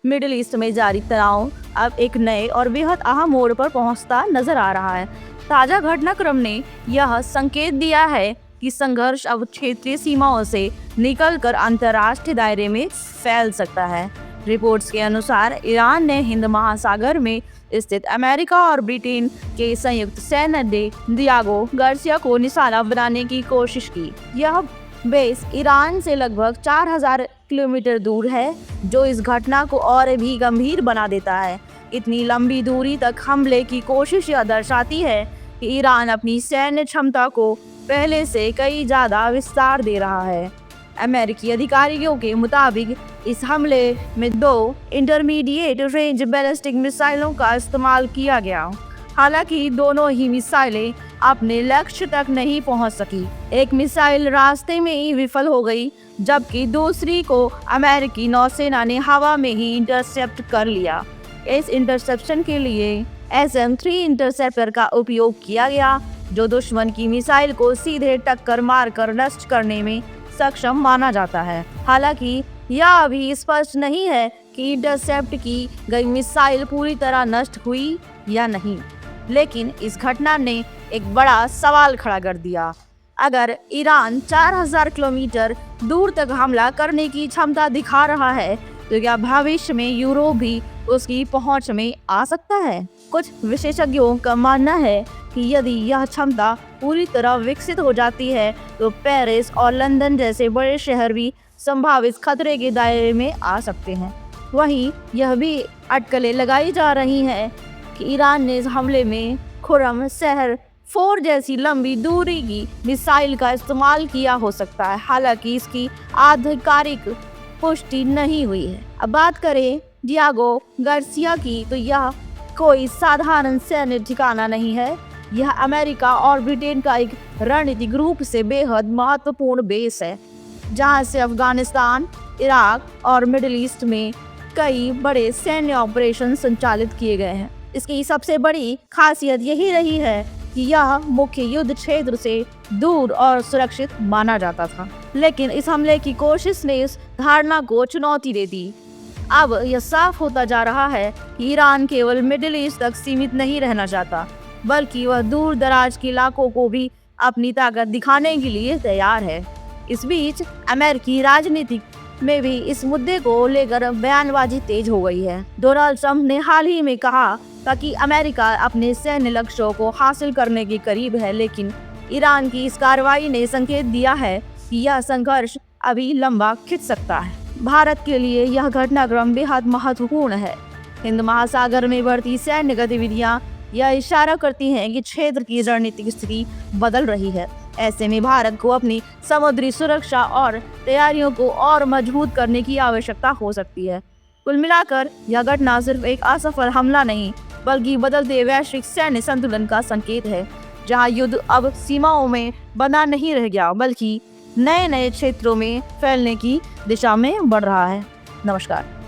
Middle east में जारी तनाव अब एक नए और बेहद अहम मोड़ पर पहुंचता नजर आ रहा है। ताजा घटनाक्रम ने यह संकेत दिया है कि संघर्ष अब क्षेत्रीय सीमाओं से निकलकर अंतर्राष्ट्रीय दायरे में फैल सकता है। रिपोर्ट्स के अनुसार ईरान ने हिंद महासागर में स्थित अमेरिका और ब्रिटेन के संयुक्त सैन्य अड्डे डियागो गार्सिया को निशाना बनाने की कोशिश की। यह बेस ईरान से लगभग 4000 किलोमीटर दूर है, जो इस घटना को और भी गंभीर बना देता है। इतनी लंबी दूरी तक हमले की कोशिश यह दर्शाती है कि ईरान अपनी सैन्य क्षमता को पहले से कई ज्यादा विस्तार दे रहा है। अमेरिकी अधिकारियों के मुताबिक इस हमले में 2 इंटरमीडिएट रेंज बैलिस्टिक मिसाइलों का इस्तेमाल किया गया। हालांकि दोनों ही मिसाइलें अपने लक्ष्य तक नहीं पहुंच सकी। एक मिसाइल रास्ते में ही विफल हो गई, जबकि दूसरी को अमेरिकी नौसेना ने हवा में ही इंटरसेप्ट कर लिया। इस इंटरसेप्शन के लिए SM-3 इंटरसेप्टर का उपयोग किया गया, जो दुश्मन की मिसाइल को सीधे टक्कर मारकर नष्ट करने में सक्षम माना जाता है। हालांकि यह अभी स्पष्ट नहीं है कि इंटरसेप्ट की गई मिसाइल पूरी तरह नष्ट हुई या नहीं, लेकिन इस घटना ने एक बड़ा सवाल खड़ा कर दिया। अगर ईरान 4000 किलोमीटर दूर तक हमला करने की क्षमता दिखा रहा है, तो क्या भविष्य में यूरोप भी उसकी पहुंच में आ सकता है? कुछ विशेषज्ञों का मानना है कि यदि यह क्षमता पूरी तरह विकसित हो जाती है, तो पेरिस और लंदन जैसे बड़े शहर भी संभावित खतरे के दायरे में आ सकते हैं। वहीं यह भी अटकलें लगाई जा रही हैं कि ईरान ने इस हमले में खुर्रम शहर 4 जैसी लंबी दूरी की मिसाइल का इस्तेमाल किया हो सकता है। हालांकि इसकी आधिकारिक पुष्टि नहीं हुई है। अब बात करें डियागो गार्सिया की, तो यह कोई साधारण सैन्य ठिकाना नहीं है। यह अमेरिका और ब्रिटेन का एक रणनीतिक रूप से बेहद महत्वपूर्ण बेस है, जहां से अफगानिस्तान, इराक और मिडिल ईस्ट में कई बड़े सैन्य ऑपरेशन संचालित किए गए हैं। इसकी सबसे बड़ी खासियत यही रही है कि यह मुख्य युद्ध क्षेत्र से दूर और सुरक्षित माना जाता था, लेकिन इस हमले की कोशिश ने इस धारणा को चुनौती दे दी। अब यह साफ होता जा रहा है कि ईरान केवल मिडिल ईस्ट तक सीमित नहीं रहना चाहता, बल्कि वह दूर दराज के इलाकों को भी अपनी ताकत दिखाने के लिए तैयार है। इस बीच अमेरिकी राजनीति में भी इस मुद्दे को लेकर बयानबाजी तेज हो गई है। डोनाल्ड ट्रंप ने हाल ही में कहा था कि अमेरिका अपने सैन्य लक्ष्यों को हासिल करने के करीब है, लेकिन ईरान की इस कार्रवाई ने संकेत दिया है कि यह संघर्ष अभी लंबा खिंच सकता है। भारत के लिए यह घटनाक्रम बेहद महत्वपूर्ण है। हिंद महासागर में बढ़ती सैन्य गतिविधियां यह इशारा करती हैं कि क्षेत्र की रणनीतिक स्थिति बदल रही है। ऐसे में भारत को अपनी समुद्री सुरक्षा और तैयारियों को और मजबूत करने की आवश्यकता हो सकती है। कुल मिलाकर यह घटना सिर्फ एक असफल हमला नहीं, बल्कि बदलते वैश्विक सैन्य संतुलन का संकेत है, जहां युद्ध अब सीमाओं में बंधा नहीं रह गया, बल्कि नए नए क्षेत्रों में फैलने की दिशा में बढ़ रहा है। नमस्कार।